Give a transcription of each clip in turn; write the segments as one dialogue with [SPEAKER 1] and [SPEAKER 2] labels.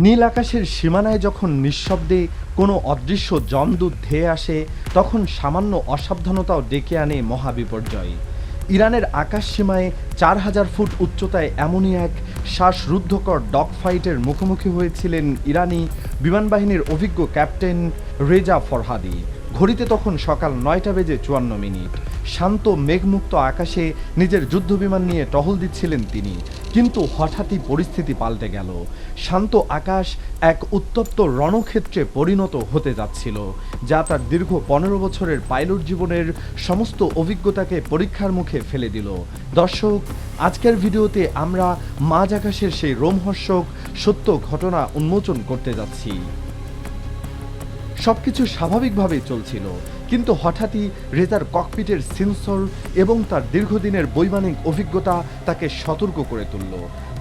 [SPEAKER 1] নীল আকাশের সীমানায় যখন নিঃশব্দে কোনো অদৃশ্য যমদূত ধেয়ে আসে, তখন সামান্য অসাবধানতাও ডেকে আনে মহাবিপর্যয়। ইরানের আকাশ সীমায় ৪,০০০ ফুট উচ্চতায় এমনই এক শ্বাসরুদ্ধকর ডগ ফাইটের মুখোমুখি হয়েছিলেন ইরানি বিমানবাহিনীর অভিজ্ঞ ক্যাপ্টেন রেজা ফরহাদি। ঘড়িতে তখন সকাল ৯:৫৪। শান্ত মেঘমুক্ত আকাশে নিজের যুদ্ধবিমান নিয়ে টহল দিচ্ছিলেন তিনি, কিন্তু হঠাৎই পরিস্থিতি পাল্টে গেল। শান্ত আকাশ এক উত্তপ্ত রণক্ষেত্রে পরিণত হতে যাচ্ছিল, যা তার দীর্ঘ ১৫ বছরের পাইলট জীবনের সমস্ত অভিজ্ঞতাকে পরীক্ষার মুখে ফেলে দিল। দর্শক, আজকের ভিডিওতে আমরা মাঝ আকাশের সেই রোমহর্ষক সত্য ঘটনা উন্মোচন করতে যাচ্ছি। সবকিছু স্বাভাবিকভাবেই চলছিল, কিন্তু হঠাৎই রেজার ককপিটের সেন্সর এবং তার দীর্ঘদিনের বৈমানিক অভিজ্ঞতা তাকে সতর্ক করে তুলল।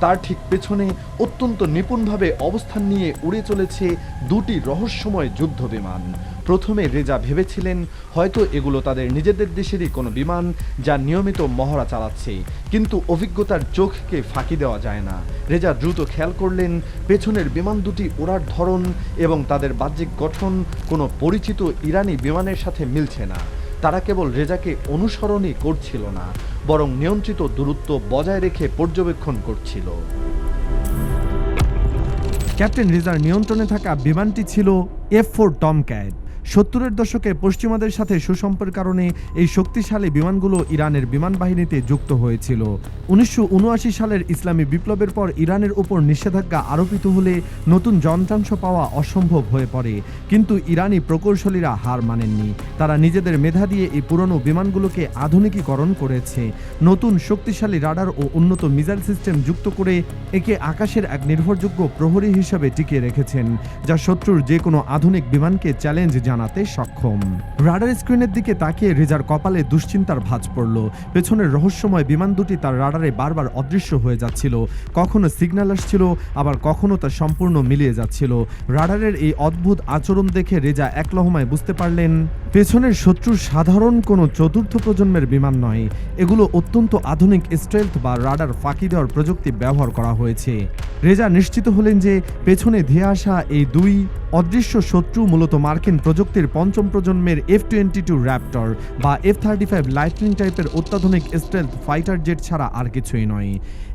[SPEAKER 1] তার ঠিক পেছনে অত্যন্ত নিপুণভাবে অবস্থান নিয়ে উড়ে চলেছে দুটি রহস্যময় যুদ্ধ বিমান। প্রথমে রেজা ভেবেছিলেন হয়তো এগুলো তাদের নিজেদের দেশেরই কোনো বিমান, যা নিয়মিত মহড়া চালাচ্ছে, কিন্তু অভিজ্ঞতার চোখকে ফাঁকি দেওয়া যায় না। রেজা দ্রুত খেয়াল করলেন পেছনের বিমান দুটি ওড়ার ধরন এবং তাদের বাহ্যিক গঠন কোনো পরিচিত ইরানি বিমানের সাথে মিলছে না। তারা কেবল রেজাকে অনুসরণই করছিল না, বরং নিয়ন্ত্রিত দূরত্ব বজায় রেখে পর্যবেক্ষণ করছিল।
[SPEAKER 2] ক্যাপ্টেন রেজার নিয়ন্ত্রণে থাকা বিমানটি ছিল F-4 টমক্যাট। ৭০-এর দশকে পশ্চিমাদের সাথে সুসম্পর্কের কারণে এই শক্তিশালী বিমানগুলো ইরানের বিমান বাহিনীতে যুক্ত হয়েছিল। ১৯৭৯ সালের ইসলামী বিপ্লবের পর ইরানের উপর নিষেধাজ্ঞা আরোপিত হলে নতুন যন্ত্রাংশ পাওয়া অসম্ভব হয়ে পড়ে, কিন্তু ইরানি প্রকৌশলীরা হার মানেননি। তারা নিজেদের মেধা দিয়ে এই পুরনো বিমানগুলোকে আধুনিকীকরণ করেছে। নতুন শক্তিশালী রাডার ও উন্নত মিসাইল সিস্টেম যুক্ত করে একে আকাশের এক নির্ভরযোগ্য প্রহরী হিসেবে টিকিয়ে রেখেছেন, যা শত্রুর যে কোনো আধুনিক বিমানকে চ্যালেঞ্জ জানাতে সক্ষম। রাডার স্ক্রিনের দিকে তাকিয়ে রেজার কপালে দুশ্চিন্তার ভাঁজ পড়ল। পেছনের রহস্যময় বিমান দুটি তার রাডারে বারবার অদৃশ্য হয়ে যাচ্ছিল। কখনো সিগন্যাল আসছিল, আবার কখনো তা সম্পূর্ণ মিলিয়ে যাচ্ছিল। রাডারের এই অদ্ভুত আচরণ দেখে রেজা এক লহমায় বুঝতে পারলেন পেছনের শত্রুর সাধারণ কোনো চতুর্থ প্রজন্মের বিমান নয়, এগুলো অত্যন্ত আধুনিক স্টেলথ বা রাডার ফাঁকি দেওয়ার প্রযুক্তি ব্যবহার করা হয়েছে। রেজা নিশ্চিত হলেন যে পেছনে ধেয়ে আসা এই দুই অদৃশ্য শত্রু মূলত মার্কিন প্রযুক্তির পঞ্চম প্রজন্মের F-22 র্যাপটর বা F-35 লাইটনিং টাইপের অত্যাধুনিক স্টেলথ ফাইটার জেট ছাড়া আর কিছুই নয়।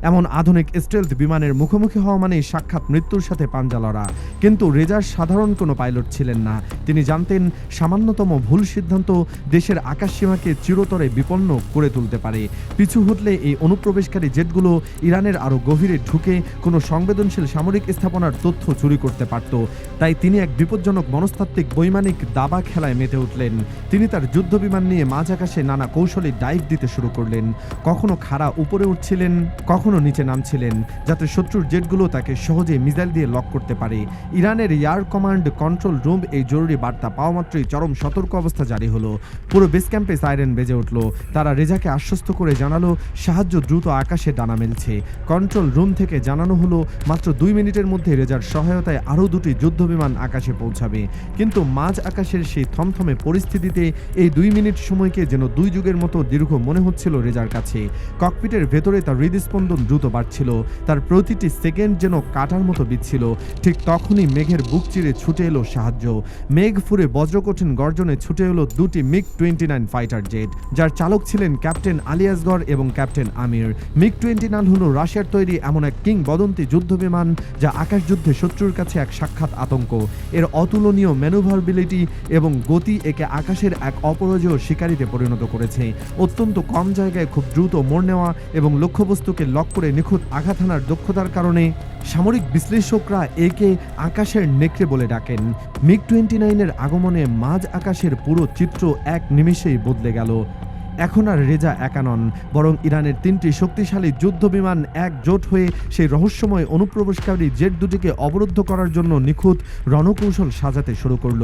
[SPEAKER 2] এমন আধুনিক স্টেলথ বিমানের মুখোমুখি হওয়া মানেই সাক্ষাৎ মৃত্যুর সাথে পাঞ্জা লড়া। কিন্তু রেজার সাধারণ কোনো পাইলট ছিলেন না। তিনি জানতেন সামান্যতম ভুল সিদ্ধান্ত দেশের আকাশসীমাকে চিরতরে বিপন্ন করে তুলতে পারে। পিছু হটলে এই অনুপ্রবেশকারী জেটগুলো ইরানের আরও গভীরে ঢুকে কোনো সংবেদনশীল সামরিক স্থাপনার তথ্য চুরি করতে পারত। তাই তিনি এক বিপজ্জনক মনস্তাত্ত্বিক বৈমানিক দাবা খেলায় মেতে উঠলেন। তিনি তার যুদ্ধবিমান নিয়ে মাঝ আকাশে নানা কৌশলে ডাইভ দিতে শুরু করলেন। কখনো খাড়া উপরে উঠছিলেন, কখনো নিচে নামছিলেন, যাতে শত্রুর জেটগুলো তাকে সহজে মিসাইল দিয়ে লক করতে পারে। ইরানের এয়ার কমান্ড কন্ট্রোল রুম এই জরুরি বার্তা পাওয়া মাত্রই চরম সতর্ক অবস্থা জারি হলো। পুরো বেস ক্যাম্পে সাইরেন বেজে উঠল। তারা রেজাকে আশ্বস্ত করে জানালো সাহায্য দ্রুত আকাশে ডানা মেলছে। কন্ট্রোল রুম থেকে জানানো হলো মাত্র ২ মিনিটের মধ্যে রেজার সহায়তায় আরও দুটি যুদ্ধবিমান আকাশে পৌঁছাবে। কিন্তু মাঝ আকাশের সেই থমথমে পরিস্থিতিতে এই ২ মিনিট সময়কে যেন ২ যুগের মতো দীর্ঘ মনে হচ্ছিল রেজার কাছে। ককপিটের ভেতরে তার হৃদস্পন্দন দ্রুত বাড়ছিল, তার প্রতিটি সেকেন্ড যেন কাটার মতো বিচ্ছিল। ঠিক তখনই মেঘের বুক চিরে ছুটে এলো সাহায্য। মেঘ ফুরে বজ্রকঠিন গর্জনে ছুটে এলো দুটি MiG-29 ফাইটার জেট, যার চালক ছিলেন ক্যাপ্টেন আলী আসগর এবং ক্যাপ্টেন আমির। MiG-29 হল রাশিয়ার তৈরি এমন এক কিংবদন্তি যুদ্ধবিমান, যা আকাশযুদ্ধে শত্রুর কাছে এক সাক্ষাৎ আতঙ্ক। এর অতুলনীয় ম্যানুভারবিলিটি এবং গতি একে আকাশের এক অপরাজেয় শিকারীতে পরিণত করেছে। অত্যন্ত কম জায়গায় খুব দ্রুত মোড় নেওয়া এবং লক্ষ্যবস্তুকে লক করে নিখুঁত আঘাত হানার দক্ষতার কারণে সামরিক বিশ্লেষকরা একে আকাশের নেকড়ে বলে ডাকেন। MiG-29 এর আগমনে মাঝ আকাশের পুরো চিত্র এক নিমেষেই বদলে গেল। এখন আর রেজা একা নন, বরং ইরানের ৩টি শক্তিশালী যুদ্ধবিমান একজোট হয়ে সেই রহস্যময় অনুপ্রবেশকারী জেট দুটিকে অবরুদ্ধ করার জন্য নিখুঁত রণকৌশল সাজাতে শুরু করল।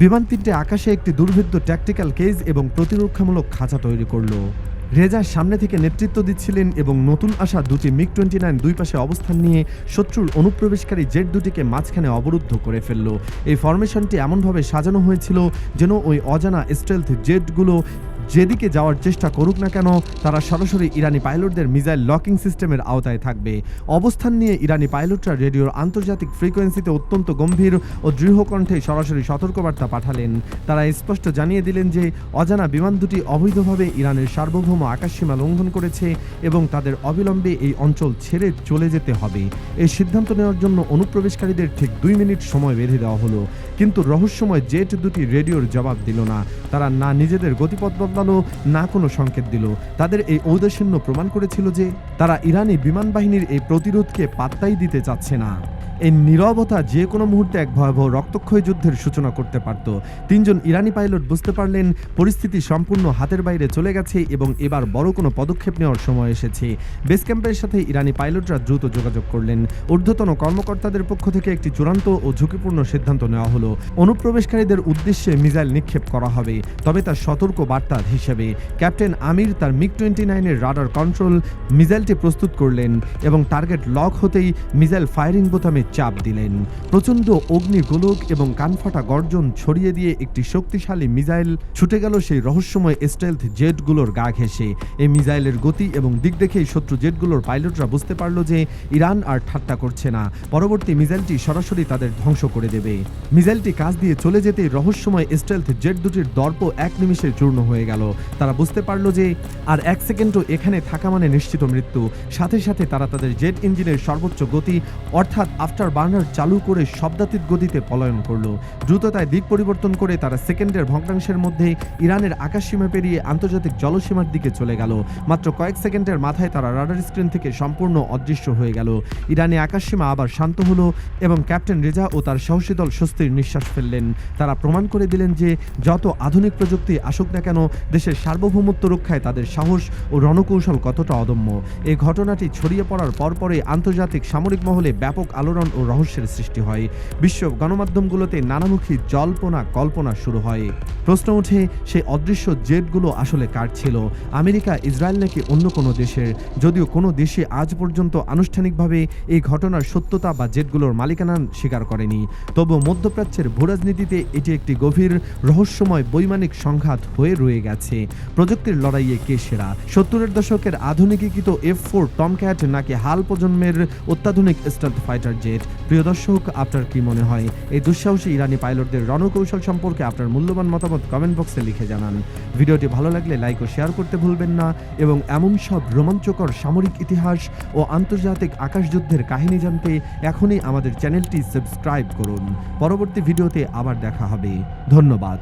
[SPEAKER 2] বিমান ৩টে আকাশে একটি দুর্ভেদ্য ট্যাকটিক্যাল কেজ এবং প্রতিরক্ষামূলক খাঁচা তৈরি করল। রেজা সামনে থেকে নেতৃত্ব দিচ্ছিলেন এবং নতুন আসা দুটি MiG-29 দুই পাশে অবস্থান নিয়ে শত্রুর অনুপ্রবেশকারী জেট দুটিকে মাঝখানে অবরুদ্ধ করে ফেলল। এই ফরমেশনটি এমনভাবে সাজানো হয়েছিল যেন ওই অজানা স্টেলথ জেটগুলো যেদিকে যাওয়ার চেষ্টা করুক না কেন তারা সরাসরি ইরানি পাইলটদের মিসাইল লকিং সিস্টেমের আওতায় থাকবে। অবস্থান নিয়ে ইরানি পাইলটরা রেডিওর আন্তর্জাতিক ফ্রিকোয়েন্সিতে অত্যন্ত গম্ভীর ও দৃঢ় কণ্ঠে সরাসরি সতর্কবার্তা পাঠালেন। তারা স্পষ্ট জানিয়ে দিলেন যে অজানা বিমান দুটি অবৈধভাবে ইরানের সার্বভৌম আকাশসীমা লঙ্ঘন করেছে এবং তাদের অবিলম্বে এই অঞ্চল ছেড়ে চলে যেতে হবে। এই সিদ্ধান্ত নেওয়ার জন্য অনুপ্রবেশকারীদের ঠিক 2 মিনিট সময় বেঁধে দেওয়া হলো, কিন্তু রহস্যময় জেট দুটি রেডিওর জবাব দিল না। তারা না নিজেদের গতিপথ বদলালো, না কোনো সংকেত দিল। তাদের এই ঔদাসীন্য প্রমাণ করেছিল যে তারা ইরানি বিমান বাহিনীর এই প্রতিরোধকে পাত্তাই দিতে চাচ্ছে না। এই নীরবতা যে কোনো মুহূর্তে এক ভয়াবহ রক্তক্ষয়ী যুদ্ধের সূচনা করতে পারত। 3 জন ইরানি পাইলট বুঝতে পারলেন পরিস্থিতি সম্পূর্ণ হাতের বাইরে চলে গেছে এবং এবার বড় কোনো পদক্ষেপ নেওয়ার সময় এসেছে। বেস ক্যাম্পের সাথে ইরানি পাইলটরা দ্রুত যোগাযোগ করলেন। ঊর্ধ্বতন কর্মকর্তাদের পক্ষ থেকে একটি চূড়ান্ত ও ঝুঁকিপূর্ণ সিদ্ধান্ত নেওয়া হলো। অনুপ্রবেশকারীদের উদ্দেশ্যে মিসাইল নিক্ষেপ করা হবে, তবে তার সতর্ক বার্তা হিসেবে ক্যাপ্টেন আমির তার MiG-29 এর রাডার কন্ট্রোল মিসাইলটি প্রস্তুত করলেন এবং টার্গেট লক হতেই মিসাইল ফায়ারিং বোতামে চাপ দিলেন। প্রচণ্ড অগ্নিগোলক এবং কানফাটা গর্জন ছড়িয়ে দিয়ে একটি শক্তিশালী মিসাইল ছুটে গেল সেই রহস্যময় স্টেলথ জেটগুলোর গা ঘেঁষে। এই মিসাইলের গতি এবং দিক দেখেই শত্রু জেটগুলোর পাইলটরা বুঝতে পারল যে ইরান আর ঠাট্টা করছে না। পরবর্তী মিসাইলটি সরাসরি তাদের ধ্বংস করে দেবে। মিসাইলটি কাছ দিয়ে চলে যেতেই রহস্যময় স্টেলথ জেট দুটির দর্প 1 নিমিষে চূর্ণ হয়ে গেল। তারা বুঝতে পারল যে আর 1 সেকেন্ডও এখানে থাকা মানে নিশ্চিত মৃত্যু। সাথে সাথে তারা তাদের জেট ইঞ্জিনের সর্বোচ্চ গতি অর্থাৎ আফটার বার্নার চালু করে শব্দাতীত গতিতে পলায়ন করলো। দ্রুততায় দিক পরিবর্তন করে তারা সেকেন্ডের ভগ্নাংশের মধ্যে ইরানের আকাশসীমা পেরিয়ে আন্তর্জাতিক জলসীমার দিকে চলে গেল। মাত্র কয়েক সেকেন্ডের মাথায় তারা রাডার স্ক্রিন থেকে সম্পূর্ণ অদৃশ্য হয়ে গেল। ইরানি আকাশসীমা আবার শান্ত হলো এবং ক্যাপ্টেন রেজা ও তার সাহসী দল স্বস্তির নিঃশ্বাস ফেললেন। তারা প্রমাণ করে দিলেন যে যত আধুনিক প্রযুক্তি আসুক না কেন দেশের সার্বভৌমত্ব রক্ষায় তাদের সাহস ও রণকৌশল কতটা অদম্য। এই ঘটনাটি ছড়িয়ে পড়ার পরপরই আন্তর্জাতিক সামরিক মহলে ব্যাপক আলোড়ন ও রহস্যের সৃষ্টি হয়। বিশ্ব গণমাধ্যমগুলোতে নানামুখী জল্পনা কল্পনা শুরু হয়। প্রশ্ন ওঠে সেই অদৃশ্য জেটগুলো আসলে কার ছিল? আমেরিকা, ইসরায়েল নাকি অন্য কোনো দেশের? যদিও কোনো দেশে আজ পর্যন্ত আনুষ্ঠানিকভাবে এই ঘটনার সত্যতা বা জেটগুলোর মালিকানা স্বীকার করেনি, তবুও মধ্যপ্রাচ্যের ভূরাজনীতিতে এটি একটি গভীর রহস্যময় বৈমানিক সংঘাত হয়ে রয়ে গেছে। প্রযুক্তির লড়াইয়ে কে সেরা? 70-এর দশকের আধুনিকীকৃত F4 টমক্যাট নাকি হাল প্রজন্মের অত্যাধুনিক স্টেলথ ফাইটার জেট? প্রিয় দর্শক, আপনার কি মনে হয় এই দুঃসাহসী ইরানি পাইলটদের রণকৌশল সম্পর্কে আপনার মূল্যবান মতামত কমেন্ট বক্সে লিখে জানান। ভিডিওটি ভালো লাগলে লাইক ও শেয়ার করতে ভুলবেন না এবং এমন সব রোমাঞ্চকর সামরিক ইতিহাস ও আন্তর্জাতিক আকাশযুদ্ধের কাহিনী জানতে এখনই আমাদের চ্যানেলটি সাবস্ক্রাইব করুন। পরবর্তী ভিডিওতে আবার দেখা হবে। ধন্যবাদ।